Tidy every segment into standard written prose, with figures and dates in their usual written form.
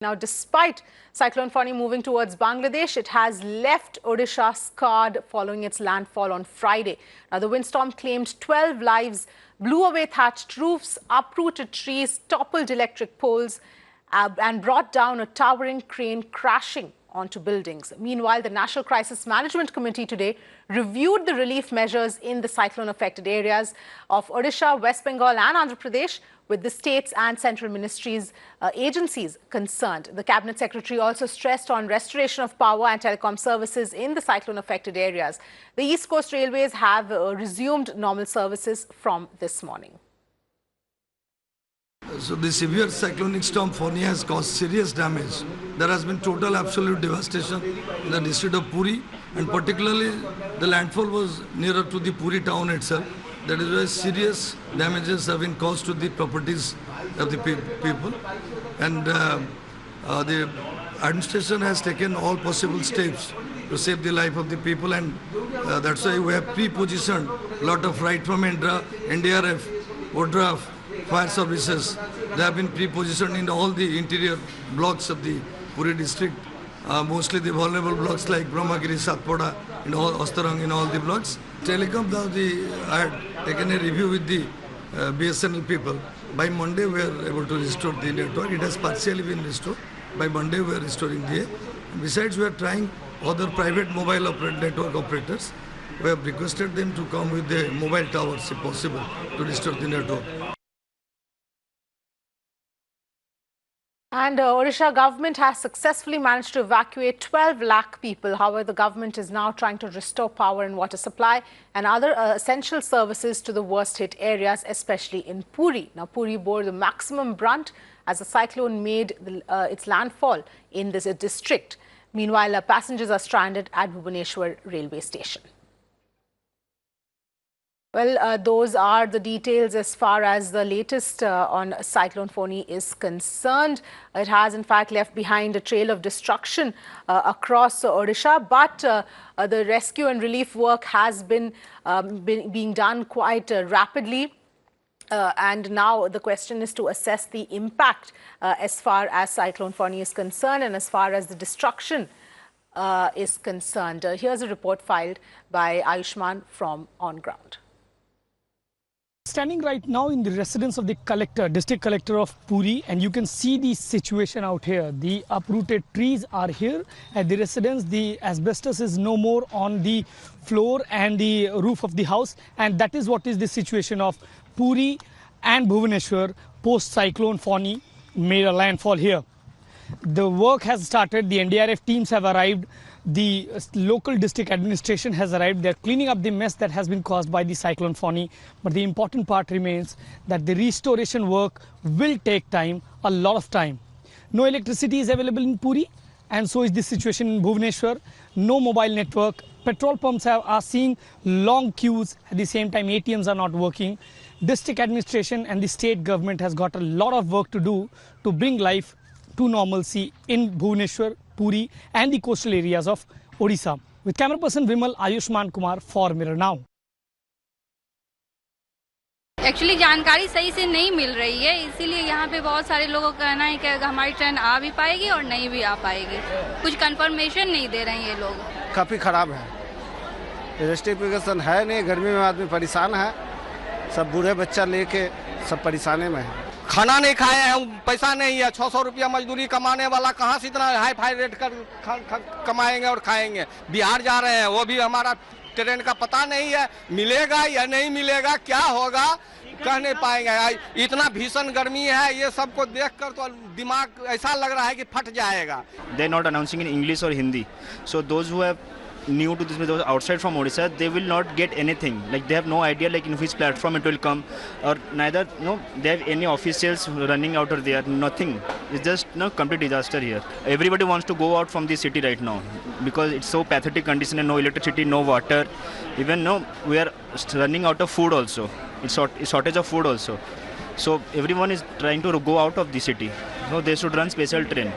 Now, despite Cyclone Fani moving towards Bangladesh, it has left Odisha scarred following its landfall on Friday. Now, the windstorm claimed 12 lives, blew away thatched roofs, uprooted trees, toppled electric poles, and brought down a towering crane crashing onto buildings. Meanwhile, the National Crisis Management Committee today reviewed the relief measures in the cyclone-affected areas of Odisha, West Bengal and Andhra Pradesh, with the states and central ministries, agencies concerned. The Cabinet Secretary also stressed on restoration of power and telecom services in the cyclone-affected areas. The East Coast Railways have resumed normal services from this morning. So the severe cyclonic storm Fani has caused serious damage. There has been total absolute devastation in the district of Puri, and particularly the landfall was nearer to the Puri town itself. That is why serious damages have been caused to the properties of the people. And the administration has taken all possible steps to save the life of the people, and that's why we have pre-positioned a lot of right from Indra, NDRF, ODRAF, fire services. They have been pre-positioned in all the interior blocks of the Puri district, mostly the vulnerable blocks like Brahmagiri, Satpada, in all Ostarang, in all the blocks. Telecom, I had taken a review with the BSNL people. By Monday, we are able to restore the network. It has partially been restored. By Monday, we are restoring the. Besides, we are trying other private mobile network operators. We have requested them to come with the mobile towers, if possible, to restore the network. And Odisha government has successfully managed to evacuate 12 lakh people. However, the government is now trying to restore power and water supply and other essential services to the worst hit areas, especially in Puri. Now, Puri bore the maximum brunt as the cyclone made its landfall in this district. Meanwhile, passengers are stranded at Bhubaneswar railway station. Well, those are the details as far as the latest on Cyclone Fani is concerned. It has, in fact, left behind a trail of destruction across Odisha, but the rescue and relief work has been being done quite rapidly. And now the question is to assess the impact as far as Cyclone Fani is concerned and as far as the destruction is concerned. Here's a report filed by Ayushman from On Ground. Standing right now in the residence of the collector, district collector of Puri, and you can see the situation out here. The uprooted trees are here at the residence. The asbestos is no more on the floor and the roof of the house, and that is what is the situation of Puri and Bhubaneswar post Cyclone Fani made a landfall here. The work has started. The NDRF teams have arrived. The local district administration has arrived. They're cleaning up the mess that has been caused by the Cyclone Fani. But the important part remains that the restoration work will take time, a lot of time. No electricity is available in Puri, and so is the situation in Bhubaneswar. No mobile network. Petrol pumps are seeing long queues. At the same time, ATMs are not working. District administration and the state government has got a lot of work to do to bring life to normalcy in Bhubaneswar, Puri and the coastal areas of Odisha. With camera person Vimal, Ayushman Kumar for Mirror Now. Actually जानकारी सही से नहीं मिल रही है, इसीलिए यहाँ पे बहुत सारे लोगों का कहना है कि हमारी ट्रेन आ भी पाएगी और नहीं भी आ पाएगी. कुछ कंफर्मेशन नहीं दे रहे हैं ये लोग. काफ़ी ख़राब है, रेस्टिफिकेशन है नहीं, गर्मी में आदमी परेशान है, सब बूढ़े बच्चा लेके सब परेशानी में है. खाना नहीं खाए हैं, पैसा नहीं है, 600 रुपया मजदूरी कमाने वाला कहाँ से इतना हाई फाई रेट कर कमाएंगे और खाएंगे. बिहार जा रहे हैं, वो भी हमारा ट्रेन का पता नहीं है, मिलेगा या नहीं मिलेगा, क्या होगा कह नहीं पाएंगे. इतना भीषण गर्मी है, ये सबको देखकर तो दिमाग ऐसा लग रहा है कि फट जाएगा. They are not announcing in English or Hindi, so those who have new to this, those outside from Odisha, they will not get anything. Like they have no idea like in which platform it will come, or neither they have any officials running out of there. Nothing. It's just complete disaster here. Everybody wants to go out from the city right now because it's so pathetic condition and no electricity, no water. Even we are running out of food also. It's shortage of food also. So everyone is trying to go out of the city. They should run special train.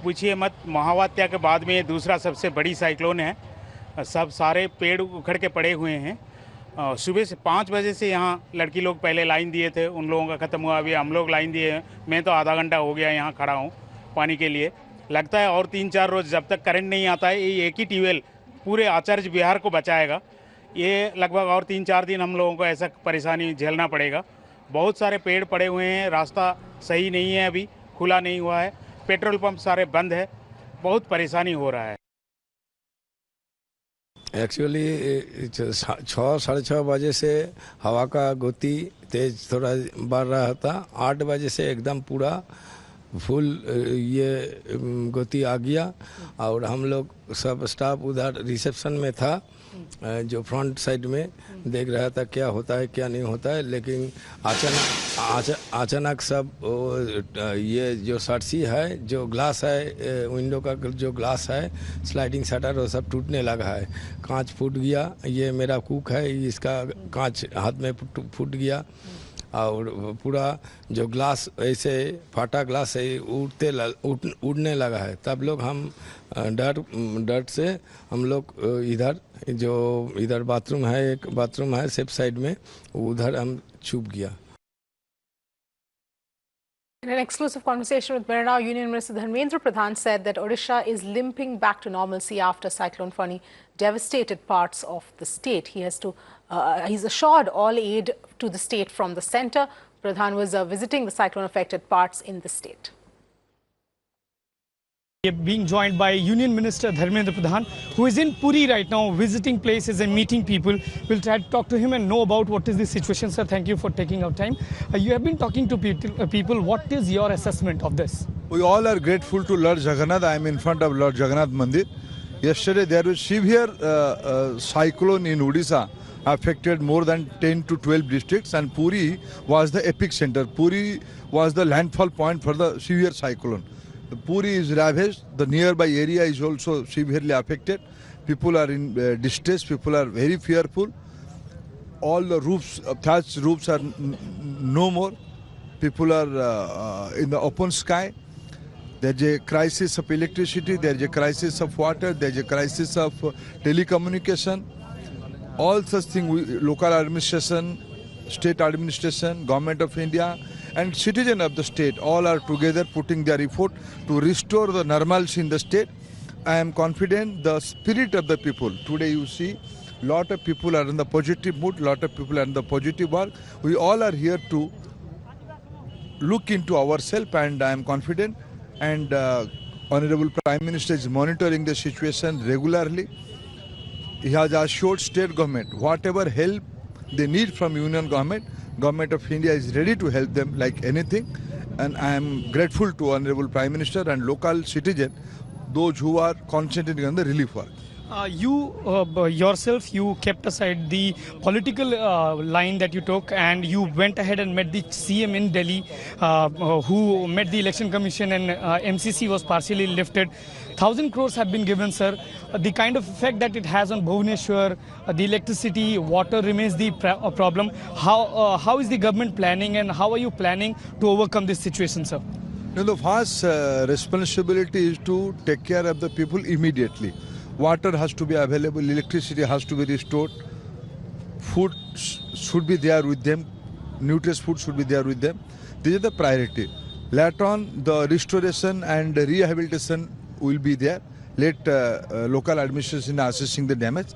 पूछिए मत, महावात्या के बाद में ये दूसरा सबसे बड़ी cyclone है. सब सारे पेड़ उखड़ के पड़े हुए हैं सुबह से 5 बजे से यहाँ लड़की लोग पहले लाइन दिए थे, उन लोगों का ख़त्म हुआ, अभी हम लोग लाइन दिए हैं। मैं तो आधा घंटा हो गया यहाँ खड़ा हूँ पानी के लिए। लगता है और 3-4 रोज़ जब तक करंट नहीं आता है, ये एक ही ट्यूबवेल पूरे आचार्य बिहार को बचाएगा। ये लगभग और 3-4 दिन हम लोगों को ऐसा परेशानी झेलना पड़ेगा। बहुत सारे पेड़ पड़े हुए हैं, रास्ता सही नहीं है, अभी खुला नहीं हुआ है, पेट्रोल पंप सारे बंद है, बहुत परेशानी हो रहा है। एक्चुअली 6-6:30 बजे से हवा का गति तेज थोड़ा बढ़ रहा था। 8 बजे से एकदम पूरा फुल ये गति आ गया और हम लोग सब स्टाफ उधर रिसेप्शन में था, जो फ्रंट साइड में देख रहा था क्या होता है क्या नहीं होता है। लेकिन अचानक सब ये जो शटसी है, जो ग्लास है, विंडो का जो ग्लास है, स्लाइडिंग शटर, वो सब टूटने लगा है। कांच फूट गया। ये मेरा कुक है, इसका कांच हाथ में फूट गया और पूरा जो ग्लास ऐसे फाटा ग्लास है उड़ने लगा है। तब लोग हम डर से हम लोग इधर बाथरूम है, एक बाथरूम है सेफ साइड में, उधर हम छुप गया। In an exclusive conversation with Mirana, Union Minister Dharmendra Pradhan said that Odisha is limping back to normalcy after Cyclone Fani devastated parts of the state. He's assured all aid to the state from the centre. Pradhan was visiting the cyclone-affected parts in the state. We are being joined by Union Minister Dharmendra Pradhan, who is in Puri right now, visiting places and meeting people. We'll try to talk to him and know about what is the situation. Sir, thank you for taking our time. You have been talking to people. What is your assessment of this? We all are grateful to Lord Jagannath. I am in front of Lord Jagannath Mandir. Yesterday there was severe cyclone in Odisha, affected more than 10 to 12 districts, and Puri was the epic center. Puri was the landfall point for the severe cyclone. Puri is ravaged. The nearby area is also severely affected. People are in distress. People are very fearful. All the roofs, thatched roofs are no more. People are in the open sky. There's a crisis of electricity. There's a crisis of water. There's a crisis of telecommunication. All such things, local administration, state administration, government of India, and citizens of the state all are together putting their effort to restore the normalcy in the state. I am confident the spirit of the people. Today you see lot of people are in the positive mood, lot of people are in the positive work. We all are here to look into ourselves, and I am confident, and Honorable Prime Minister is monitoring the situation regularly. He has assured state government whatever help they need from union government, Government of India is ready to help them like anything, and I am grateful to Honorable Prime Minister and local citizens, those who are concentrating on the relief work. Yourself, you kept aside the political line that you took, and you went ahead and met the CM in Delhi, who met the Election Commission, and MCC was partially lifted. 1,000 crores have been given, sir. The kind of effect that it has on Bhubaneswar, the electricity, water remains the problem. How is the government planning, and how are you planning to overcome this situation, sir? Now, the first responsibility is to take care of the people immediately. Water has to be available, electricity has to be restored, food should be there with them, nutritious food should be there with them. This is the priority. Later on, the restoration and rehabilitation will be there. Let local administration assessing the damage.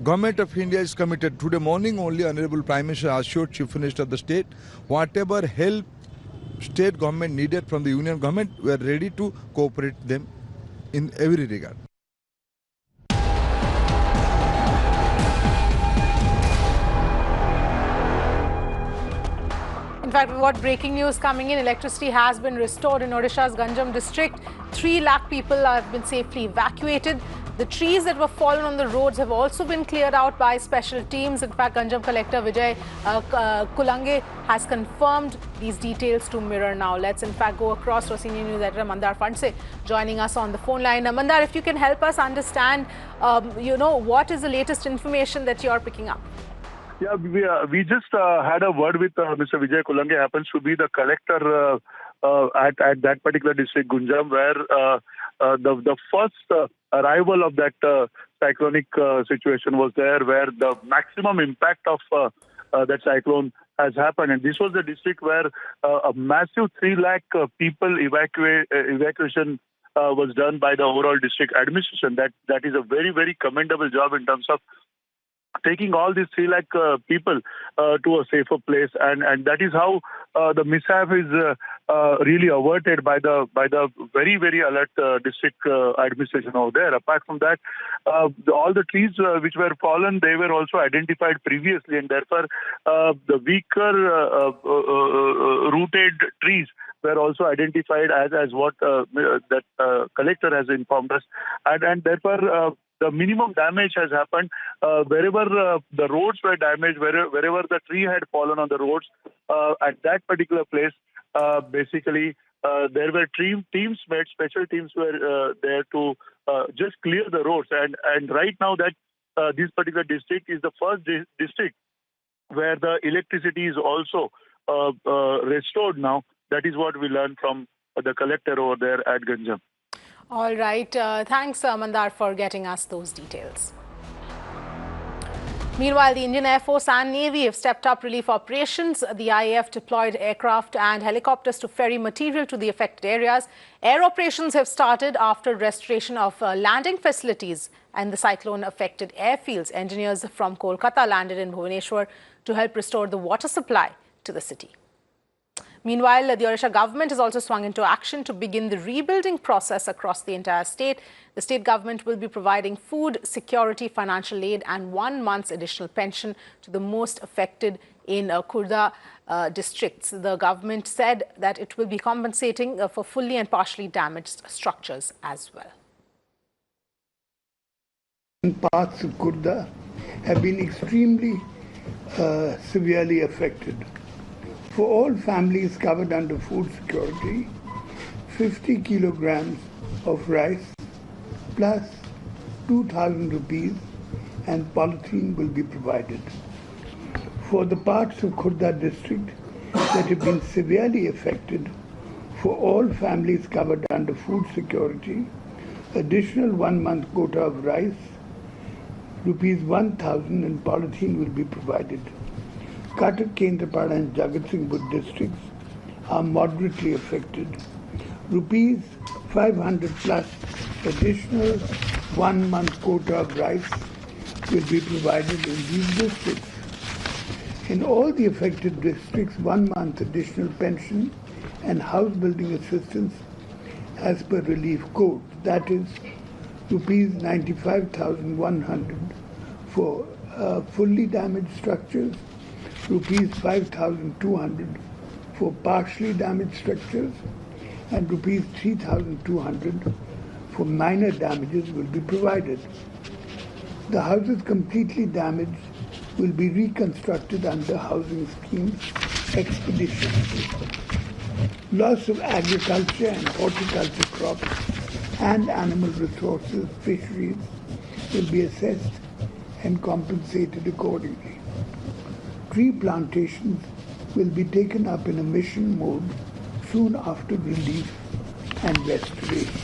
Government of India is committed. Today morning only Honorable Prime Minister assured Chief Minister of the state, whatever help state government needed from the union government, we are ready to cooperate them in every regard. In fact, we've got breaking news coming in. Electricity has been restored in Odisha's Ganjam district. 3 lakh people have been safely evacuated. The trees that were fallen on the roads have also been cleared out by special teams. In fact, Ganjam Collector Vijay Kulange has confirmed these details to Mirror Now. Let's in fact go across to senior news editor Mandar Fandse joining us on the phone line. Mandar, if you can help us understand, what is the latest information that you are picking up? Yeah, we just had a word with Mr. Vijay Kulange, happens to be the collector at that particular district, Gunjam, where the first arrival of that cyclonic situation was there, where the maximum impact of that cyclone has happened. And this was the district where a massive 3 lakh people evacuation was done by the overall district administration. That is a very, very commendable job in terms of taking all these 3 lakh people to a safer place, and that is how the mishap is really averted by the very, very alert district administration over there. Apart from that, all the trees which were fallen, they were also identified previously, and therefore the weaker rooted trees were also identified as what that collector has informed us, and therefore the minimum damage has happened wherever the roads were damaged, wherever the tree had fallen on the roads. At that particular place, basically, there were teams made, special teams were there to just clear the roads. And right now that this particular district is the first district where the electricity is also restored now. That is what we learned from the collector over there at Ganjam. All right. Thanks, Mandar, for getting us those details. Meanwhile, the Indian Air Force and Navy have stepped up relief operations. The IAF deployed aircraft and helicopters to ferry material to the affected areas. Air operations have started after restoration of landing facilities and the cyclone-affected airfields. Engineers from Kolkata landed in Bhubaneswar to help restore the water supply to the city. Meanwhile, the Odisha government has also swung into action to begin the rebuilding process across the entire state. The state government will be providing food, security, financial aid and 1 month's additional pension to the most affected in Khurda districts. The government said that it will be compensating for fully and partially damaged structures as well. Parts of Khurda have been extremely severely affected. For all families covered under food security, 50 kilograms of rice plus 2,000 rupees and polythene will be provided. For the parts of Khurda district that have been severely affected, for all families covered under food security, additional 1 month quota of rice, rupees 1,000 and polythene will be provided. Cuttack, Kendrapada and Jagat Singhpur districts are moderately affected. Rupees 500 plus additional 1 month quota of rice will be provided in these districts. In all the affected districts, 1 month additional pension and house building assistance as per relief code, that is rupees 95,100 for fully damaged structures, rupees 5,200 for partially damaged structures, and rupees 3,200 for minor damages will be provided. The houses completely damaged will be reconstructed under housing schemes expeditiously. Loss of agriculture and horticulture crops and animal resources, fisheries, will be assessed and compensated accordingly. Tree plantations will be taken up in a mission mode soon after relief and restoration.